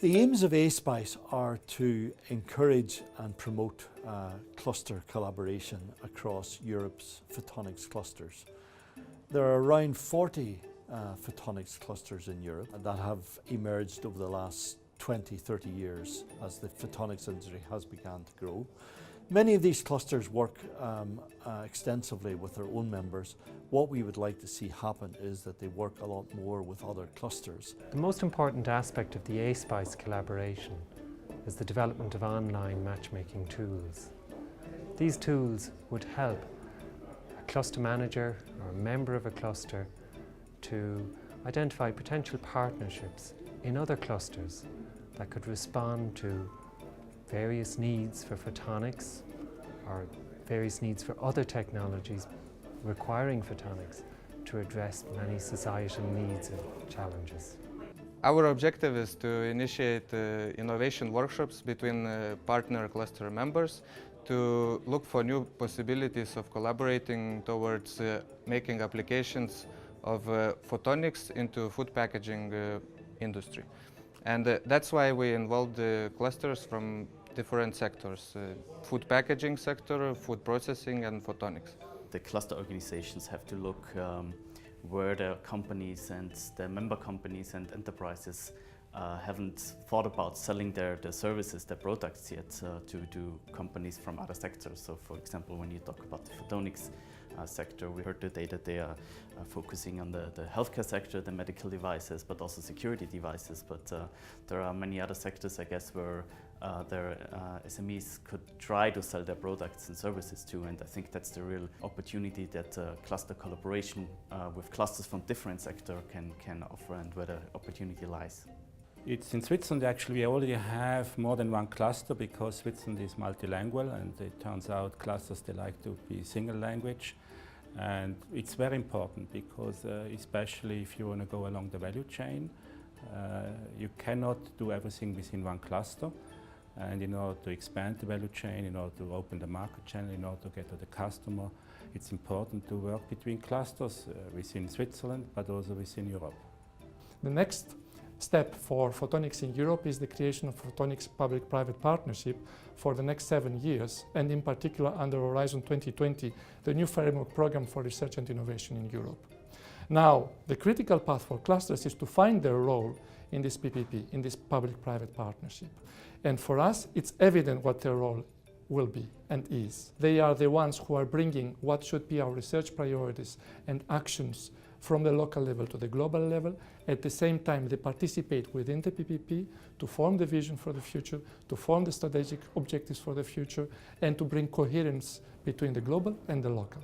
The aims of ASPICE are to encourage and promote cluster collaboration across Europe's photonics clusters. There are around 40 photonics clusters in Europe that have emerged over the last 20-30 years as the photonics industry has begun to grow. Many of these clusters work extensively with their own members. What we would like to see happen is that they work a lot more with other clusters. The most important aspect of the ASPICE collaboration is the development of online matchmaking tools. These tools would help a cluster manager or a member of a cluster to identify potential partnerships in other clusters that could respond to various needs for photonics or various needs for other technologies requiring photonics to address many societal needs and challenges. Our objective is to initiate innovation workshops between partner cluster members to look for new possibilities of collaborating towards making applications of photonics into food packaging industry. And that's why we involved clusters from different sectors, food packaging sector, food processing and photonics. The cluster organizations have to look where their companies and their member companies and enterprises haven't thought about selling their services, their products yet to companies from other sectors. So for example, when you talk about the photonics sector, we heard today that they are focusing on the healthcare sector, the medical devices, but also security devices. But there are many other sectors, I guess, where their SMEs could try to sell their products and services to, and I think that's the real opportunity that cluster collaboration with clusters from different sectors can offer, and where the opportunity lies. It's in Switzerland actually we already have more than one cluster, because Switzerland is multilingual, and it turns out clusters, they like to be single language. And it's very important because especially if you want to go along the value chain, you cannot do everything within one cluster. And in order to expand the value chain, in order to open the market channel, in order to get to the customer, it's important to work between clusters within Switzerland, but also within Europe. The next step for photonics in Europe is the creation of photonics public-private partnership for the next 7 years, and in particular under Horizon 2020, the new framework program for research and innovation in Europe. Now, the critical path for clusters is to find their role in this PPP, in this public-private partnership. And for us, it's evident what their role will be and is. They are the ones who are bringing what should be our research priorities and actions from the local level to the global level. At the same time, they participate within the PPP to form the vision for the future, to form the strategic objectives for the future, and to bring coherence between the global and the local.